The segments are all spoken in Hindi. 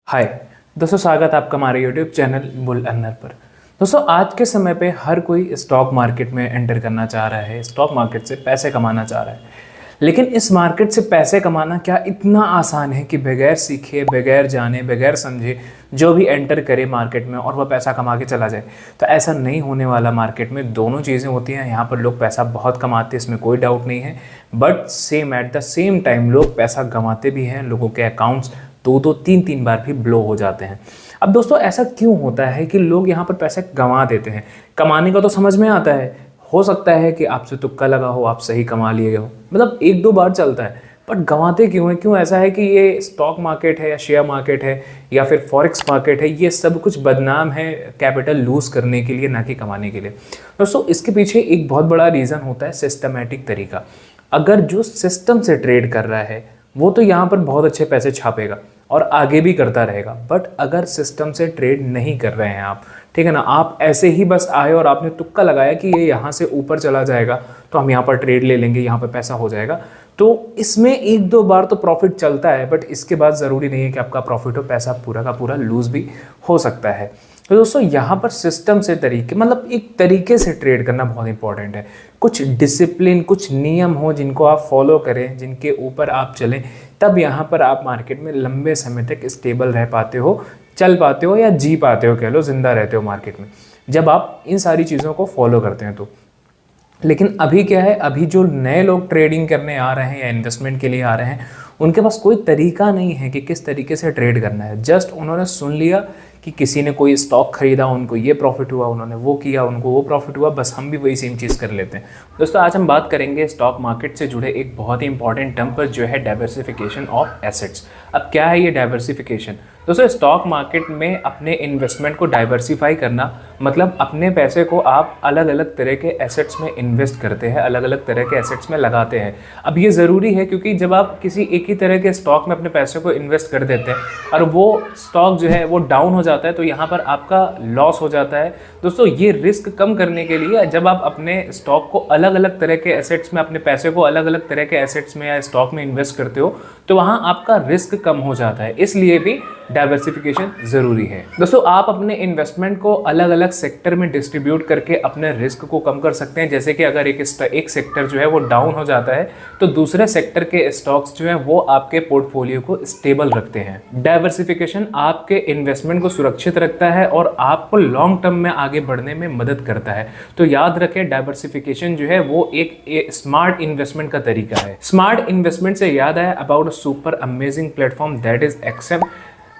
हाय दोस्तों, स्वागत है आपका हमारे यूट्यूब चैनल बुल अर्नर पर। दोस्तों, आज के समय पे हर कोई स्टॉक मार्केट में एंटर करना चाह रहा है, स्टॉक मार्केट से पैसे कमाना चाह रहा है। लेकिन इस मार्केट से पैसे कमाना क्या इतना आसान है कि बगैर सीखे, बगैर जाने, बगैर समझे जो भी एंटर करे मार्केट में और वह पैसा कमा के चला जाए? तो ऐसा नहीं होने वाला। मार्केट में दोनों चीज़ें होती हैं। यहाँ पर लोग पैसा बहुत कमाते हैं, इसमें कोई डाउट नहीं है, but same at the same time लोग पैसा गंवाते भी हैं। लोगों के अकाउंट्स दो दो तीन तीन बार भी ब्लो हो जाते हैं। अब दोस्तों, ऐसा क्यों होता है कि लोग यहाँ पर पैसे गंवा देते हैं? कमाने का तो समझ में आता है, हो सकता है कि आपसे तुक्का लगा हो, आप सही कमा लिए हो, मतलब एक दो बार चलता है, बट गंवाते क्यों है? क्यों ऐसा है कि ये स्टॉक मार्केट है या शेयर मार्केट है या फिर फॉरेक्स मार्केट है, ये सब कुछ बदनाम है कैपिटल लूज करने के लिए, ना कि कमाने के लिए। दोस्तों, इसके पीछे एक बहुत बड़ा रीज़न होता है सिस्टमैटिक तरीका। अगर जो सिस्टम से ट्रेड कर रहा है वो तो यहाँ पर बहुत अच्छे पैसे छापेगा और आगे भी करता रहेगा, बट अगर सिस्टम से ट्रेड नहीं कर रहे हैं आप, ठीक है ना, आप ऐसे ही बस आए और आपने तुक्का लगाया कि ये यहाँ से ऊपर चला जाएगा तो हम यहाँ पर ट्रेड ले लेंगे, यहाँ पर पैसा हो जाएगा, तो इसमें एक दो बार तो प्रॉफिट चलता है, बट इसके बाद ज़रूरी नहीं है कि आपका प्रॉफिट हो, पैसा पूरा का पूरा लूज भी हो सकता है। तो दोस्तों, यहाँ पर सिस्टम से तरीके, मतलब एक तरीके से ट्रेड करना बहुत इंपॉर्टेंट है। कुछ डिसिप्लिन, कुछ नियम हो जिनको आप फॉलो करें, जिनके ऊपर आप चलें, तब यहाँ पर आप मार्केट में लंबे समय तक स्टेबल रह पाते हो, चल पाते हो या जी पाते हो, कह लो जिंदा रहते हो मार्केट में, जब आप इन सारी चीज़ों को फॉलो करते हैं तो। लेकिन अभी क्या है, अभी जो नए लोग ट्रेडिंग करने आ रहे हैं या इन्वेस्टमेंट के लिए आ रहे हैं, उनके पास कोई तरीका नहीं है कि किस तरीके से ट्रेड करना है। जस्ट उन्होंने सुन लिया कि किसी ने कोई स्टॉक खरीदा, उनको ये प्रॉफिट हुआ, उन्होंने वो किया, उनको वो प्रॉफिट हुआ, बस हम भी वही सेम चीज़ कर लेते हैं। दोस्तों, आज हम बात करेंगे स्टॉक मार्केट से जुड़े एक बहुत ही इंपॉर्टेंट टर्म पर, जो है डाइवर्सिफिकेशन ऑफ एसेट्स। अब क्या है ये डाइवर्सिफिकेशन? दोस्तों, स्टॉक मार्केट में अपने इन्वेस्टमेंट को डाइवर्सिफाई करना मतलब अपने पैसे को आप अलग अलग तरह के एसेट्स में इन्वेस्ट करते हैं, अलग अलग तरह के एसेट्स में लगाते हैं। अब ये ज़रूरी है क्योंकि जब आप किसी एक ही तरह के स्टॉक में अपने पैसे को इन्वेस्ट कर देते हैं और वो स्टॉक जो है वो डाउन हो जाता है, तो यहाँ पर आपका लॉस हो जाता है। दोस्तों, ये रिस्क कम करने के लिए जब आप अपने स्टॉक को अलग अलग तरह के एसेट्स में, अपने पैसे को अलग अलग तरह के एसेट्स में या स्टॉक में इन्वेस्ट करते हो, तो वहाँ आपका रिस्क कम हो जाता है। इसलिए भी डाइवर्सिफिकेशन ज़रूरी है। दोस्तों, आप अपने इन्वेस्टमेंट को अलग अलग सेक्टर में डिस्ट्रीब्यूट करके अपने रिस्क को कम कर सकते हैं। जैसे कि अगर एक सेक्टर जो है वो डाउन हो जाता है, तो दूसरे सेक्टर के स्टॉक्स जो हैं वो आपके पोर्टफोलियो को स्टेबल रखते हैं। डाइवर्सिफिकेशन आपके इन्वेस्टमेंट को सुरक्षित रखता है और आपको लॉन्ग टर्म में आगे बढ़ने में मदद करता है। तो याद रखें, डाइवर्सिफिकेशन जो है वो एक स्मार्ट इन्वेस्टमेंट का तरीका है। स्मार्ट इन्वेस्टमेंट से याद आया about a super amazing platform, that is XM.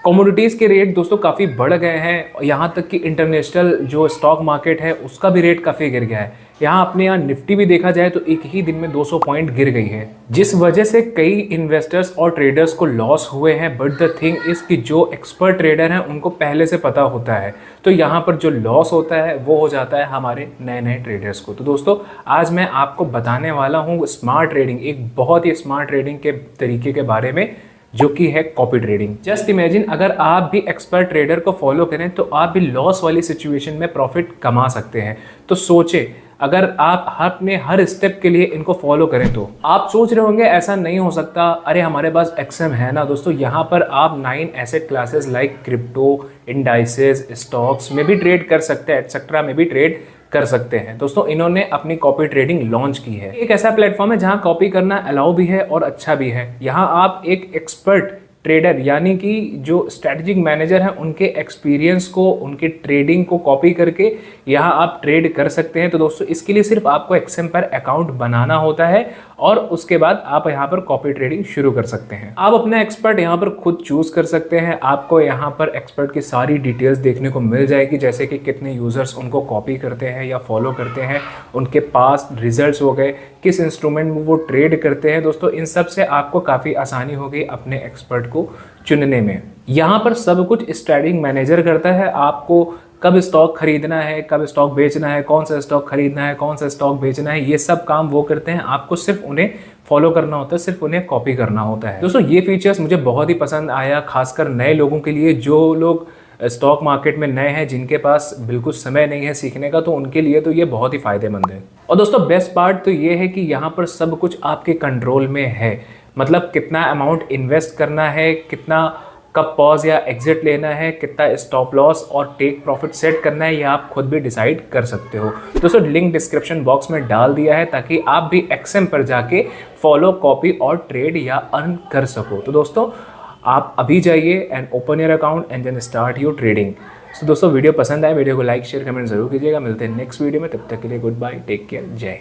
Commodities के रेट दोस्तों काफ़ी बढ़ गए हैं, यहाँ तक कि इंटरनेशनल जो स्टॉक मार्केट है उसका भी रेट काफ़ी गिर गया है। यहाँ अपने यहाँ निफ्टी भी देखा जाए तो एक ही दिन में 200 पॉइंट गिर गई है, जिस वजह से कई इन्वेस्टर्स और ट्रेडर्स को लॉस हुए हैं। बट द थिंग इज़ कि जो एक्सपर्ट ट्रेडर हैं उनको पहले से पता होता है, तो यहाँ पर जो लॉस होता है वो हो जाता है हमारे नए नए ट्रेडर्स को। तो दोस्तों, आज मैं आपको बताने वाला हूँ स्मार्ट ट्रेडिंग, एक बहुत ही स्मार्ट ट्रेडिंग के तरीके के बारे में, जो कि है कॉपी ट्रेडिंग। जस्ट इमेजिन, अगर आप भी एक्सपर्ट ट्रेडर को फॉलो करें तो आप भी लॉस वाली सिचुएशन में प्रॉफिट कमा सकते हैं। तो सोचे, अगर आप अपने हर स्टेप के लिए इनको फॉलो करें तो। आप सोच रहे होंगे ऐसा नहीं हो सकता, अरे हमारे पास एक्सएम है ना। दोस्तों, यहाँ पर आप 9 asset classes like crypto, indices, stocks में भी ट्रेड कर सकते हैं, एटसेट्रा में भी ट्रेड कर सकते हैं। दोस्तों, इन्होंने अपनी कॉपी ट्रेडिंग लॉन्च की है। एक ऐसा प्लेटफॉर्म है जहां कॉपी करना अलाउ भी है और अच्छा भी है। यहां आप एक एक्सपर्ट ट्रेडर, यानी कि जो स्ट्रैटेजिक मैनेजर हैं, उनके एक्सपीरियंस को, उनके ट्रेडिंग को कॉपी करके यहाँ आप ट्रेड कर सकते हैं। तो दोस्तों, इसके लिए सिर्फ आपको एक्सएम पर अकाउंट बनाना होता है और उसके बाद आप यहाँ पर कॉपी ट्रेडिंग शुरू कर सकते हैं। आप अपना एक्सपर्ट यहाँ पर खुद चूज कर सकते हैं। आपको यहाँ पर एक्सपर्ट की सारी डिटेल्स देखने को मिल जाएगी, जैसे कि कितने यूजर्स उनको कॉपी करते हैं या फॉलो करते हैं, उनके पास रिजल्ट्स हो गए, किस इंस्ट्रूमेंट में वो ट्रेड करते हैं। दोस्तों, इन सब से आपको काफ़ी आसानी हो गई अपने एक्सपर्ट को चुनने में। यहाँ पर सब कुछ स्ट्रैटेजिक मैनेजर करता है। आपको कब स्टॉक खरीदना है, कब स्टॉक बेचना है, कौन सा स्टॉक खरीदना है, कौन सा स्टॉक बेचना है, ये सब काम वो करते हैं। आपको सिर्फ उन्हें फॉलो करना होता है, सिर्फ उन्हें कॉपी करना होता है। दोस्तों, ये फीचर्स मुझे बहुत ही पसंद आया, खासकर नए लोगों के लिए। जो लोग स्टॉक मार्केट में नए हैं, जिनके पास बिल्कुल समय नहीं है सीखने का, तो उनके लिए तो ये बहुत ही फायदेमंद है। और दोस्तों, बेस्ट पार्ट तो ये है कि यहाँ पर सब कुछ आपके कंट्रोल में है। मतलब कितना अमाउंट इन्वेस्ट करना है, कितना कब पॉज या एग्जिट लेना है, कितना स्टॉप लॉस और टेक प्रॉफिट सेट करना है, यह आप खुद भी डिसाइड कर सकते हो। दोस्तों लिंक डिस्क्रिप्शन बॉक्स में डाल दिया है ताकि आप भी एक्सएम पर जाके फॉलो, कॉपी और ट्रेड या अर्न कर सको। तो दोस्तों आप अभी जाइए and open your account and then start your trading. तो दोस्तों वीडियो पसंद आए, वीडियो को लाइक शेयर कमेंट जरूर कीजिएगा। मिलते हैं नेक्स्ट वीडियो में, तब तक के लिए गुड बाय, टेक केयर, जय हिंद।